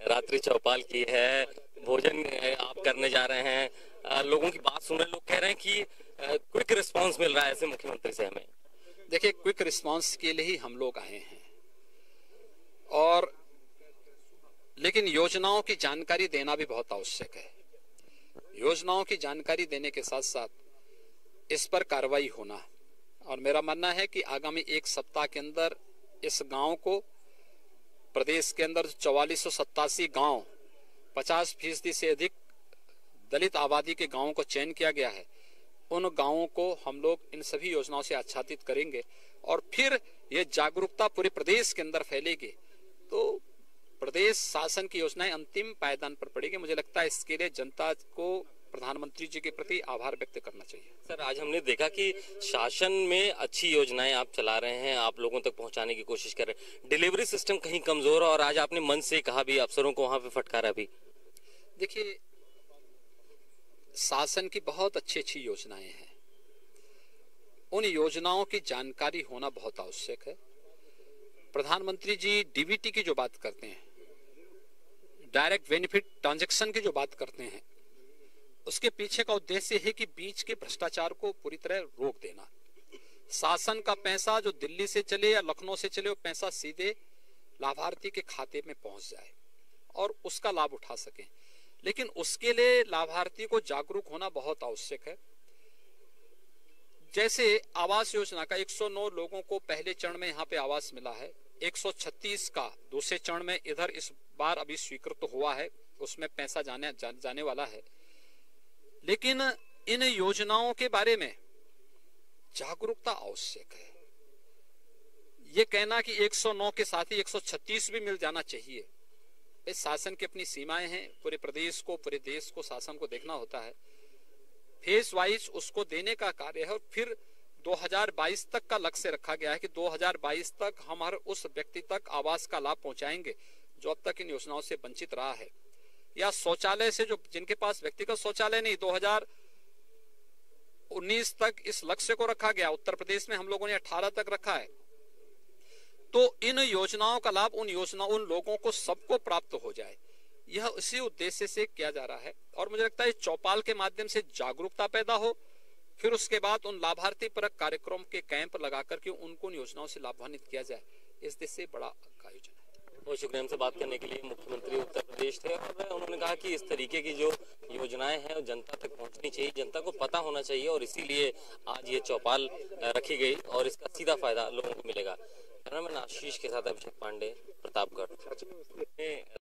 रात्रि चौपाल की है, भोजन आप करने जा रहे हैं, लोगों की बात सुन रहे, लोग कह रहे हैं कि क्विक रिस्पांस मिल रहा है ऐसे मुख्यमंत्री से हमें। देखिए, क्विक रिस्पांस के लिए ही हम लोग आए हैं, और लेकिन योजनाओं की जानकारी देना भी बहुत आवश्यक है। योजनाओं की जानकारी देने के साथ साथ इस पर कार्रवाई होना, और मेरा मानना है कि आगामी एक सप्ताह के अंदर इस गांव को, प्रदेश के अंदर 4487 गांव, 50% से अधिक दलित आबादी के गांवों को चयन किया गया है, उन गांवों को हम लोग इन सभी योजनाओं से आच्छादित करेंगे, और फिर ये जागरूकता पूरे प्रदेश के अंदर फैलेगी, तो प्रदेश शासन की योजनाएं अंतिम पायदान पर पड़ेगी। मुझे लगता है इसके लिए जनता को प्रधानमंत्री जी के प्रति आभार व्यक्त करना चाहिए। सर, आज हमने देखा कि शासन में अच्छी योजनाएं आप चला रहे हैं, आप लोगों तक पहुंचाने की कोशिश कर रहे हैं, डिलीवरी सिस्टम कहीं कमजोर है, और आज आपने मन से कहा भी, अफसरों को वहां पे फटकारा भी। देखिए, शासन की बहुत अच्छी अच्छी योजनाएं हैं, उन योजनाओं की जानकारी होना बहुत आवश्यक है। प्रधानमंत्री जी डीबीटी की जो बात करते हैं, डायरेक्ट बेनिफिट ट्रांजैक्शन की जो बात करते हैं, उसके पीछे का उद्देश्य है कि बीच के भ्रष्टाचार को पूरी तरह रोक देना। शासन का पैसा जो दिल्ली से चले या लखनऊ से चले, वो पैसा सीधे लाभार्थी के खाते में पहुंच जाए और उसका लाभ उठा सके। लेकिन उसके लिए लाभार्थी को जागरूक होना बहुत आवश्यक है। जैसे आवास योजना का 109 लोगों को पहले चरण में यहाँ पे आवास मिला है, 136 का दूसरे चरण में इधर इस बार अभी स्वीकृत हुआ है, उसमें पैसा जाने वाला है। लेकिन इन योजनाओं के बारे में जागरूकता आवश्यक है। ये कहना कि 109 के साथ ही 136 भी मिल जाना चाहिए, इस शासन की अपनी सीमाएं हैं। पूरे प्रदेश को, पूरे देश को, शासन को देखना होता है। फेज वाइज उसको देने का कार्य है, और फिर 2022 तक का लक्ष्य रखा गया है कि 2022 तक हम हर उस व्यक्ति तक आवास का लाभ पहुंचाएंगे जो अब तक इन योजनाओं से वंचित रहा है, या शौचालय से जो जिनके पास व्यक्तिगत शौचालय नहीं, 2019 तक इस लक्ष्य को रखा गया। उत्तर प्रदेश में हम लोगों ने 18 तक रखा है। तो इन योजनाओं का लाभ उन लोगों को सबको प्राप्त हो जाए, यह उसी उद्देश्य से किया जा रहा है। और मुझे लगता है चौपाल के माध्यम से जागरूकता पैदा हो, फिर उसके बाद उन लाभार्थी परक कार्यक्रम के कैंप लगा करके उनको उन योजनाओं से लाभान्वित किया जाए, इस देश से बड़ा आयोजन है। बहुत शुक्रिया हमसे बात करने के लिए। मुख्यमंत्री उत्तर प्रदेश थे, और उन्होंने कहा कि इस तरीके की जो योजनाएं हैं वो जनता तक पहुंचनी चाहिए, जनता को पता होना चाहिए, और इसीलिए आज ये चौपाल रखी गई और इसका सीधा फायदा लोगों को मिलेगा। कैमरामैन आशीष के साथ अभिषेक पांडे, प्रतापगढ़।